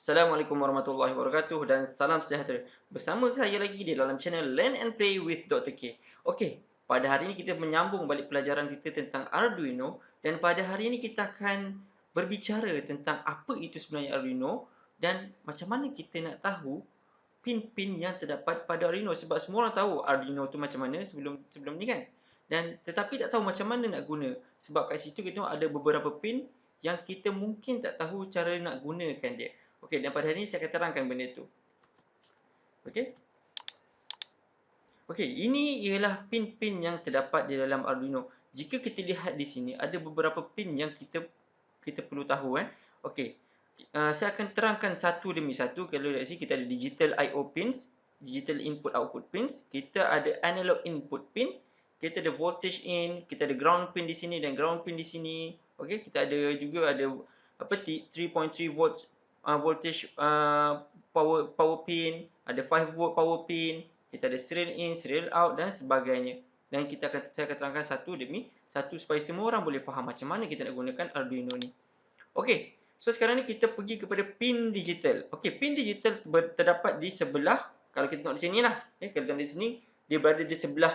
Assalamualaikum warahmatullahi wabarakatuh dan salam sejahtera. Bersama saya lagi di dalam channel Learn and Play with Dr. K. Okey, pada hari ini kita menyambung balik pelajaran kita tentang Arduino dan pada hari ini kita akan berbicara tentang apa itu sebenarnya Arduino dan macam mana kita nak tahu pin-pin yang terdapat pada Arduino sebab semua orang tahu Arduino tu macam mana sebelum sebelum ni kan. Dan tetapi tak tahu macam mana nak guna sebab kat situ kita tengok ada beberapa pin yang kita mungkin tak tahu cara nak gunakan dia. Okey, dan pada hari ini saya akan terangkan benda tu. Okey. Okey, ini ialah pin-pin yang terdapat di dalam Arduino. Jika kita lihat di sini ada beberapa pin yang kita perlu tahu. Okey. Saya akan terangkan satu demi satu. Kalau dari sini kita ada digital I/O pins, digital input output pins, kita ada analog input pin, kita ada voltage in, kita ada ground pin di sini dan ground pin di sini. Okey, kita ada juga ada apa 3.3 volts voltage power pin, ada 5 volt power pin, kita ada serial in, serial out dan sebagainya. Dan saya akan terangkan satu demi satu supaya semua orang boleh faham macam mana kita nak gunakan Arduino ni. Okey. So sekarang ni kita pergi kepada pin digital. Okey, pin digital terdapat di sebelah, kalau kita tengok di sini lah. Kalau tengok di sini, dia berada di sebelah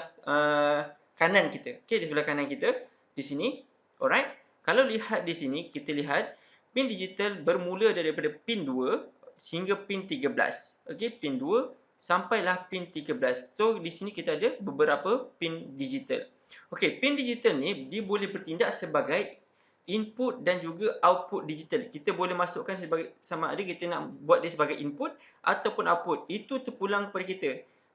kanan kita. Okey, di sebelah kanan kita di sini. Alright. Kalau lihat di sini, kita lihat pin digital bermula daripada pin 2 sehingga pin 13. Okey, pin 2 sampailah pin 13. So di sini kita ada beberapa pin digital. Okey, pin digital ni dia boleh bertindak sebagai input dan juga output digital. Kita boleh masukkan sebagai sama ada kita nak buat dia sebagai input ataupun output. Itu terpulang kepada kita.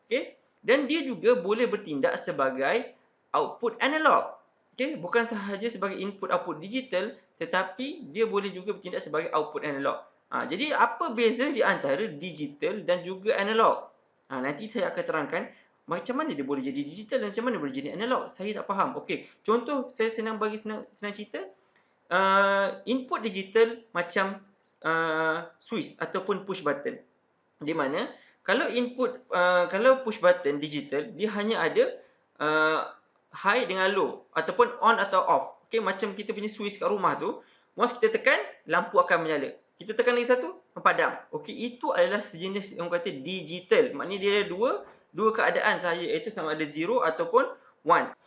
Okey? Dan dia juga boleh bertindak sebagai output analog. Okey, bukan sahaja sebagai input output digital tetapi dia boleh juga bertindak sebagai output analog. Jadi apa beza di antara digital dan juga analog? Nanti saya akan terangkan macam mana dia boleh jadi digital dan macam mana boleh jadi analog. Saya tak faham. Okey, contoh saya senang cerita. Input digital macam switch ataupun push button. Di mana kalau push button digital dia hanya ada uh, high dengan low ataupun on atau off. Okey, macam kita punya switch kat rumah tu, once kita tekan lampu akan menyala. Kita tekan lagi satu, padam. Okey, itu adalah sejenis yang kata digital. Maknanya dia ada dua keadaan sahaja, iaitu sama ada 0 ataupun 1.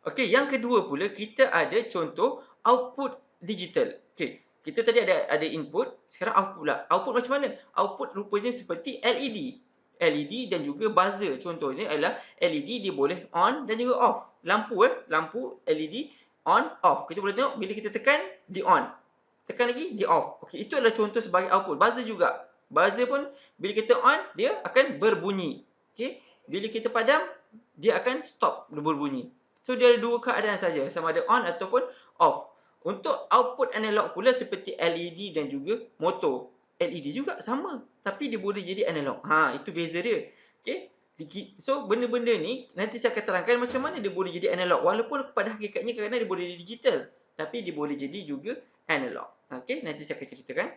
Okey, yang kedua pula kita ada contoh output digital. Okey, kita tadi ada input, sekarang output pula. Output macam mana? Output rupanya seperti LED. LED dan juga buzzer. Contohnya adalah LED dia boleh on dan juga off. Lampu LED on off. Kita boleh tengok bila kita tekan di on. Tekan lagi di off. Okey, itu adalah contoh sebagai output. Buzzer juga. Buzzer pun bila kita on dia akan berbunyi. Okey, bila kita padam dia akan stop berbunyi. So dia ada dua keadaan saja, sama ada on ataupun off. Untuk output analog pula seperti LED dan juga motor. LED juga sama, tapi dia boleh jadi analog. Itu beza dia. Okey. So benda-benda ni nanti saya akan terangkan macam mana dia boleh jadi analog. Walaupun pada hakikatnya kadang-kadang dia boleh jadi digital, tapi dia boleh jadi juga analog. Okey, nanti saya akan ceritakan.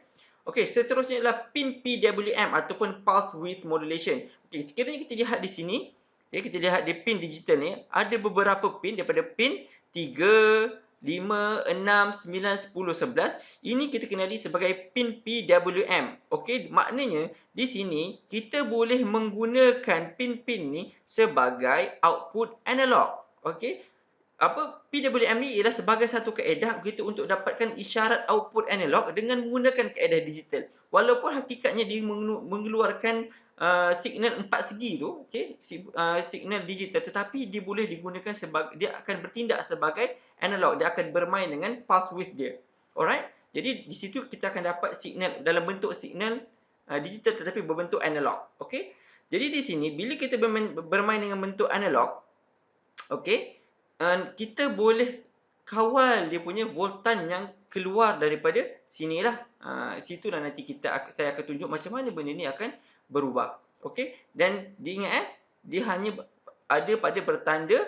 Okey, seterusnya adalah pin PWM ataupun pulse width modulation. Okey, sekiranya kita lihat di sini, kita lihat di pin digital ni, ada beberapa pin daripada pin 3, 5, 6, 9, 10, 11. Ini kita kenali sebagai pin PWM. Okey, maknanya di sini kita boleh menggunakan pin-pin ni sebagai output analog. Okey. PWM ni ialah sebagai satu kaedah kita untuk dapatkan isyarat output analog dengan menggunakan kaedah digital. Walaupun hakikatnya dia mengeluarkan signal 4 segi tu, okey, signal digital, tetapi dia boleh digunakan sebagai, dia akan bertindak sebagai analog, dia akan bermain dengan pulse width dia. Alright? Jadi di situ kita akan dapat signal dalam bentuk signal digital tetapi berbentuk analog. Okey? Jadi di sini bila kita bermain dengan bentuk analog, okey, kita boleh kawal dia punya voltan yang keluar daripada sinilah. Situlah nanti saya akan tunjuk macam mana benda ni akan berubah. Okey, dan diingat dia hanya ada pada bertanda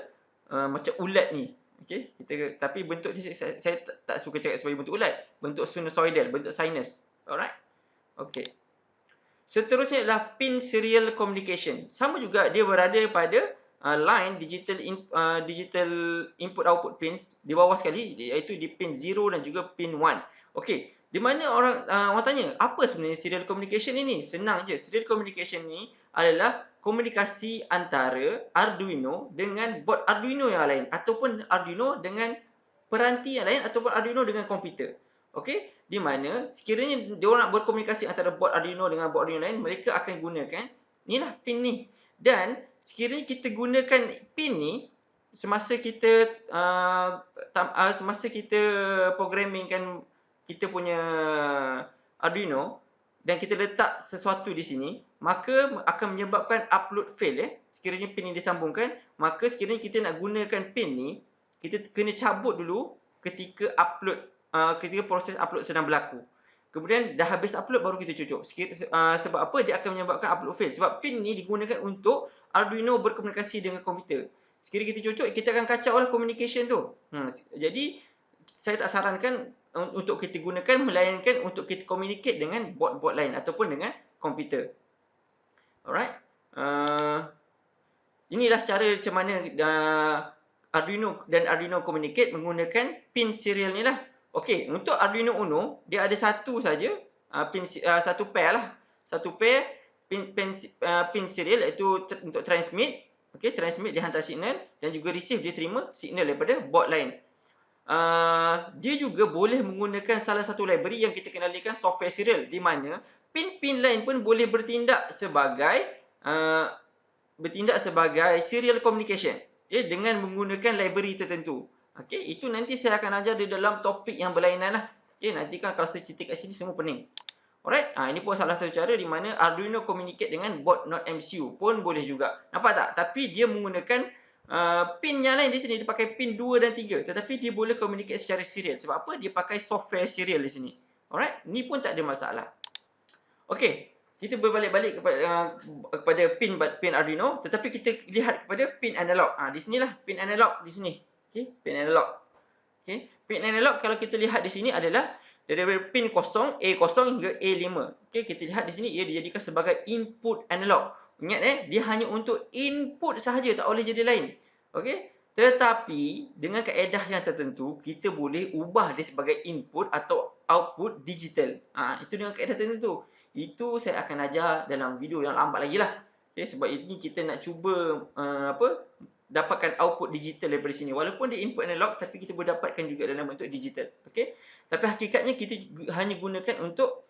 macam ulat ni. Okey, tapi bentuk dia saya tak suka cakap sebagai bentuk ulat, bentuk sinusoidal, bentuk sinus. Alright? Okey. Seterusnya adalah pin serial communication. Sama juga dia berada pada line digital input output pins di bawah sekali, iaitu di pin 0 dan juga pin 1. Okey, Di mana orang tanya, apa sebenarnya serial communication ini? Senang je, serial communication ni adalah komunikasi antara Arduino dengan board Arduino yang lain ataupun Arduino dengan peranti yang lain ataupun Arduino dengan komputer. Okey, di mana sekiranya dia orang nak berkomunikasi antara board Arduino dengan board Arduino lain, mereka akan gunakan inilah pin ni. Dan sekiranya kita gunakan pin ni semasa kita semasa kita programmingkan kita punya Arduino dan kita letak sesuatu di sini, maka akan menyebabkan upload fail sekiranya pin ini disambungkan, maka sekiranya kita nak gunakan pin ni, kita kena cabut dulu ketika proses upload sedang berlaku. Kemudian dah habis upload baru kita cucuk. Sebab apa? Dia akan menyebabkan upload fail. Sebab pin ni digunakan untuk Arduino berkomunikasi dengan komputer. Sekiranya kita cucuk, kita akan kacau lah communication tu. Jadi, saya tak sarankan untuk kita gunakan, melainkan untuk kita communicate dengan board-board lain ataupun dengan komputer. Alright. Inilah cara macam mana Arduino dan Arduino communicate menggunakan pin serial ni lah. Okey, untuk Arduino Uno, dia ada satu saja satu pair lah. Satu pair pin serial iaitu untuk transmit. Okey, transmit dia hantar signal dan juga receive dia terima signal daripada board lain. Dia juga boleh menggunakan salah satu library yang kita kenalikan software serial, di mana pin-pin lain pun boleh bertindak sebagai serial communication dengan menggunakan library tertentu. Okey, itu nanti saya akan ajar di dalam topik yang berlainan lah. Okey, nanti kan kalau saya cerita kat sini semua pening. Alright, ini pun salah satu cara di mana Arduino communicate dengan board not MCU pun boleh juga. Nampak tak? Tapi dia menggunakan pin yang lain di sini, dia pakai pin 2 dan 3, tetapi dia boleh communicate secara serial. Sebab apa? Dia pakai software serial di sini. Alright, ni pun tak ada masalah. Okey, kita berbalik-balik kepada pin Arduino, tetapi kita lihat kepada pin analog. Di sinilah pin analog di sini. Okey, pin analog. Okey, pin analog kalau kita lihat di sini adalah daripada pin 0, A0 hingga A5. Okey, kita lihat di sini ia dijadikan sebagai input analog. Ingat dia hanya untuk input sahaja, tak boleh jadi lain. Okey, tetapi dengan kaedah yang tertentu kita boleh ubah dia sebagai input atau output digital. Itu dengan kaedah tertentu. Itu saya akan ajar dalam video yang lambat lagi lah. Okay, sebab ini kita nak cuba dapatkan output digital daripada sini. Walaupun dia input analog, tapi kita boleh dapatkan juga dalam bentuk digital. Okay? Tapi hakikatnya kita hanya gunakan untuk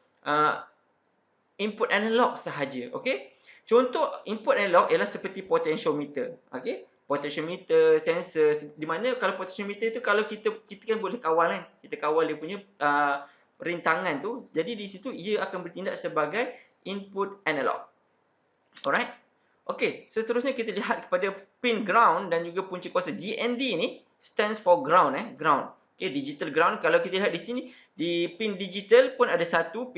input analog sahaja. Okay? Contoh input analog ialah seperti potentiometer. Okay? Potentiometer, sensor, di mana kalau potentiometer tu kalau kita kan boleh kawal kan. Kita kawal dia punya rintangan tu. Jadi di situ ia akan bertindak sebagai input analog. Alright? Okey, seterusnya kita lihat kepada pin ground dan juga punca kuasa. GND ni stands for ground ground. Okey, digital ground. Kalau kita lihat di sini, di pin digital pun ada satu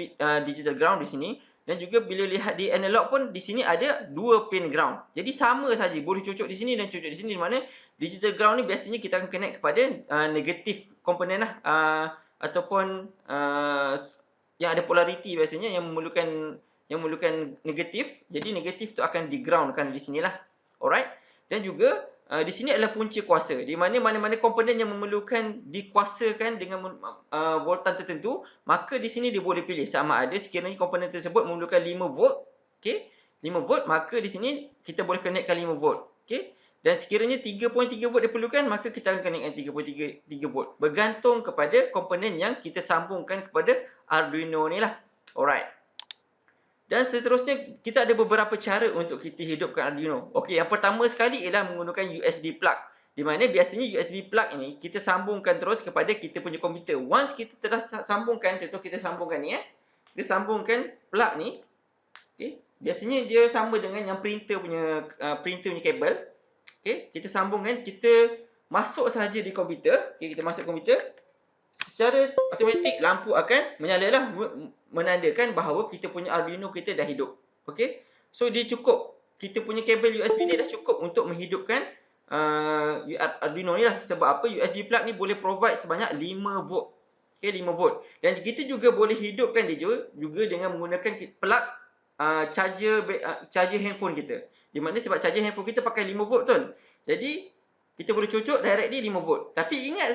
digital ground di sini, dan juga bila lihat di analog pun di sini ada dua pin ground. Jadi sama saja, boleh cucuk di sini dan cucuk di sini, di mana digital ground ni biasanya kita akan connect kepada negatif komponen lah, ataupun yang ada polariti biasanya yang memerlukan negatif. Jadi negatif tu akan di-groundkan di sinilah. Alright. Dan juga di sini adalah punca kuasa, di mana mana-mana komponen yang memerlukan dikuasakan dengan voltan tertentu, maka di sini dia boleh pilih sama ada sekiranya komponen tersebut memerlukan 5 volt, okey, 5 volt, maka di sini kita boleh connectkan 5 volt, okey. Dan sekiranya 3.3 volt diperlukan, maka kita akan connectkan 3.3 volt, bergantung kepada komponen yang kita sambungkan kepada Arduino ni lah. Alright. Dan seterusnya, kita ada beberapa cara untuk kita hidupkan Arduino. Okey, yang pertama sekali ialah menggunakan USB plug. Di mana biasanya USB plug ini kita sambungkan terus kepada kita punya komputer. Once kita telah sambungkan, contoh kita sambungkan ni kita sambungkan plug ni. Okey, biasanya dia sama dengan yang printer punya kabel. Okey, kita sambungkan, kita masuk sahaja di komputer. Okey, kita masuk komputer. Secara automatik lampu akan menyalalah, menandakan bahawa kita punya Arduino kita dah hidup. Okey. So dia cukup. Kita punya kabel USB ni dah cukup untuk menghidupkan Arduino ni lah. Sebab apa? USB plug ni boleh provide sebanyak 5 volt. Okey, 5 volt. Dan kita juga boleh hidupkan dia juga dengan menggunakan plug charger handphone kita. Di mana sebab charger handphone kita pakai 5 volt tu. Jadi kita boleh cocok directly 5 volt. Tapi ingat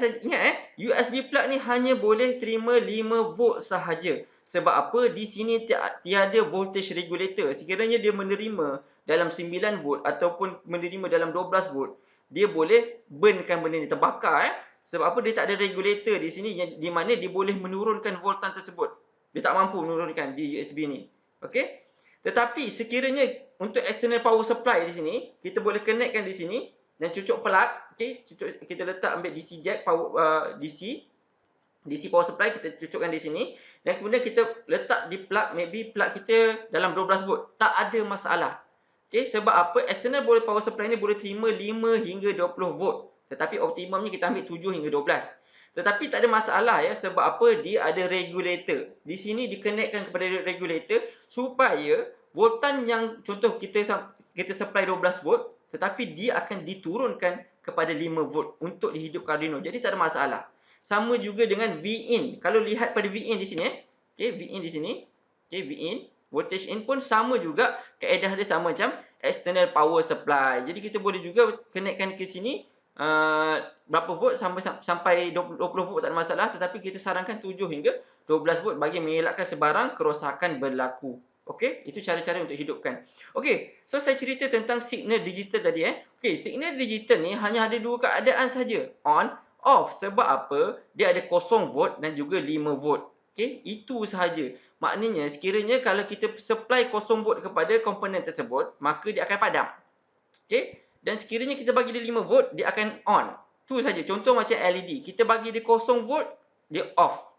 USB plug ni hanya boleh terima 5 volt sahaja. Sebab apa? Di sini tiada voltage regulator. Sekiranya dia menerima dalam 9 volt ataupun menerima dalam 12 volt, dia boleh burnkan benda ni, terbakar. Sebab apa? Dia tak ada regulator di sini di mana dia boleh menurunkan voltan tersebut. Dia tak mampu menurunkan di USB ni. Okey? Tetapi sekiranya untuk external power supply di sini, kita boleh connectkan di sini dan cucuk plug, okey, kita letak ambil DC jack power DC power supply, kita cucukkan di sini dan kemudian kita letak di plug, maybe plug kita dalam 12 volt, tak ada masalah. Okey, sebab apa? External power supply ni boleh terima 5 hingga 20 volt, tetapi optimumnya kita ambil 7 hingga 12. Tetapi tak ada masalah ya, sebab apa? Dia ada regulator. Di sini dikonekkan kepada regulator supaya voltan yang contoh kita supply 12 volt, tetapi dia akan diturunkan kepada 5 volt untuk dihidupkan Arduino. Jadi tak ada masalah. Sama juga dengan Vin. Kalau lihat pada Vin di sini, okey, Vin di sini, okey, Vin, voltage in pun sama juga, kaedah dia sama macam external power supply. Jadi kita boleh juga connectkan ke sini berapa volt sampai 20 volt tak ada masalah, tetapi kita sarankan 7 hingga 12 volt bagi mengelakkan sebarang kerosakan berlaku. Okey, itu cara-cara untuk hidupkan. Okey, so saya cerita tentang signal digital tadi Okey, signal digital ni hanya ada dua keadaan saja, on, off. Sebab apa? Dia ada 0 volt dan juga 5 volt. Okey, itu sahaja. Maknanya sekiranya kalau kita supply 0 volt kepada komponen tersebut, maka dia akan padam. Okey, dan sekiranya kita bagi dia 5 volt, dia akan on. Tu saja. Contoh macam LED, kita bagi dia 0 volt, dia off.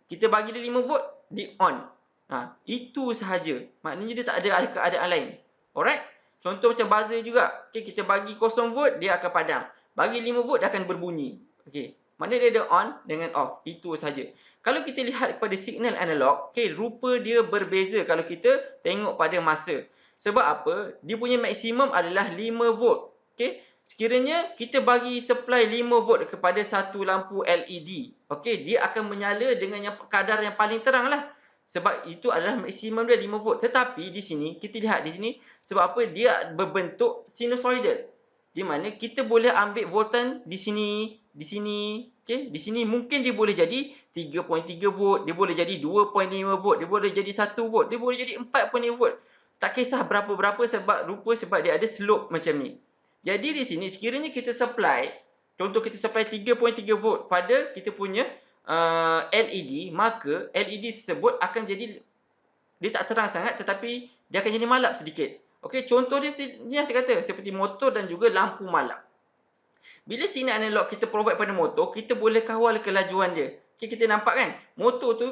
Kita bagi dia 5 volt, dia on. Itu sahaja. Maknanya dia tak ada keadaan lain. Alright? Contoh macam buzzer juga. Okay, kita bagi 0 volt, dia akan padam. Bagi 5 volt, dia akan berbunyi. Okay. Maknanya dia ada on dengan off. Itu sahaja. Kalau kita lihat kepada signal analog, okay, rupa dia berbeza kalau kita tengok pada masa. Sebab apa? Dia punya maksimum adalah 5 volt. Okay. Sekiranya kita bagi supply 5 volt kepada satu lampu LED, okay, dia akan menyala dengan kadar yang paling terang lah. Sebab itu adalah maksimum dia 5 volt. Tetapi di sini, kita lihat di sini, sebab apa? Dia berbentuk sinusoidal. Di mana kita boleh ambil voltan di sini, okay? Di sini mungkin dia boleh jadi 3.3 volt, dia boleh jadi 2.5 volt, dia boleh jadi 1 volt, dia boleh jadi 4.5 volt. Tak kisah berapa-berapa sebab dia ada slope macam ni. Jadi di sini, sekiranya kita supply, contoh kita supply 3.3 volt pada kita punya LED, maka LED tersebut akan jadi, dia tak terang sangat tetapi dia akan jadi malap sedikit. Okey, contoh dia ni saya kata seperti motor dan juga lampu malap. Bila signal analog kita provide pada motor, kita boleh kawal kelajuan dia. Okey, kita nampak kan? Motor tu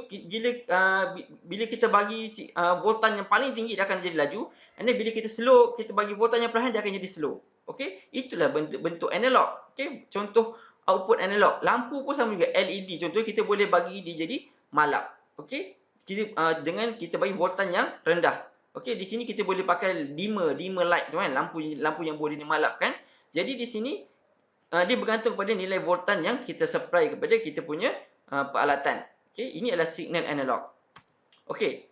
bila kita bagi voltan yang paling tinggi, dia akan jadi laju. And then bila kita slow, kita bagi voltan yang perlahan, dia akan jadi slow. Okey, itulah bentuk analog. Okey, contoh output analog. Lampu pun sama juga, LED. Contoh kita boleh bagi dia jadi malap. Okey, dengan kita bagi voltan yang rendah. Okey, di sini kita boleh pakai dimmer light tu kan, lampu yang boleh dimalapkan. Jadi di sini dia bergantung pada nilai voltan yang kita supply kepada kita punya peralatan. Okey, ini adalah signal analog. Okey.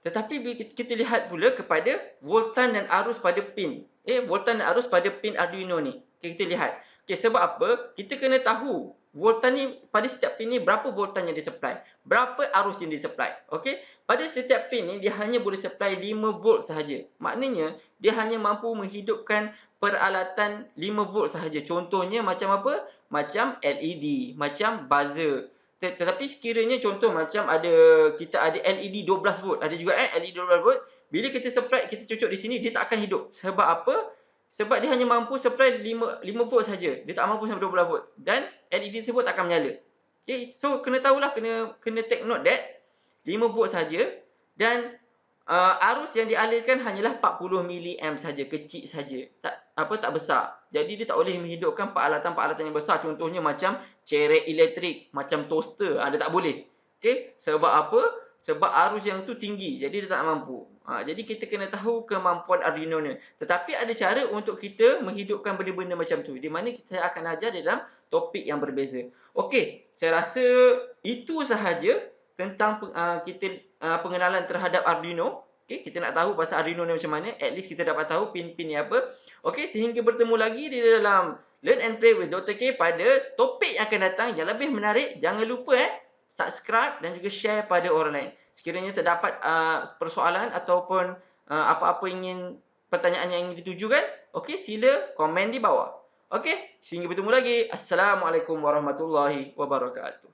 Tetapi kita lihat pula kepada voltan dan arus pada pin. Voltan dan arus pada pin Arduino ni. Okay, kita lihat. Okay, sebab apa? Kita kena tahu voltan ni pada setiap pin ni berapa voltan yang disupply. Berapa arus yang disupply. Okay? Pada setiap pin ni dia hanya boleh supply 5 volt sahaja. Maknanya dia hanya mampu menghidupkan peralatan 5 volt sahaja. Contohnya macam apa? Macam LED, macam buzzer. Tetapi sekiranya contoh macam kita ada LED 12 volt, ada juga LED 12 volt, bila kita supply, kita cucuk di sini, dia tak akan hidup. Sebab apa? Sebab dia hanya mampu supply 5 volt saja. Dia tak mampu sampai 12 volt dan LED tersebut tak akan menyala. Okay, so kena tahulah, kena take note that 5 volt saja dan arus yang dialirkan hanyalah 40 mA saja, kecil saja. Tak besar. Jadi dia tak boleh menghidupkan peralatan-peralatan yang besar, contohnya macam cerek elektrik, macam toaster, dia tak boleh. Okey, sebab apa? Sebab arus yang tu tinggi, jadi dia tak mampu. Jadi kita kena tahu kemampuan Arduino ni. Tetapi ada cara untuk kita menghidupkan benda-benda macam tu, di mana kita akan ajar dalam topik yang berbeza. Okey, saya rasa itu sahaja tentang pengenalan terhadap Arduino. Okay, kita nak tahu pasal Arduino ni macam mana, at least kita dapat tahu pin-pin ni apa. Okey, sehingga bertemu lagi di dalam Learn and Play with Dr. K pada topik yang akan datang yang lebih menarik. Jangan lupa subscribe dan juga share pada orang lain. Sekiranya terdapat persoalan ataupun apa-apa pertanyaan yang ingin ditujukan, okey, sila komen di bawah. Okey, sehingga bertemu lagi. Assalamualaikum warahmatullahi wabarakatuh.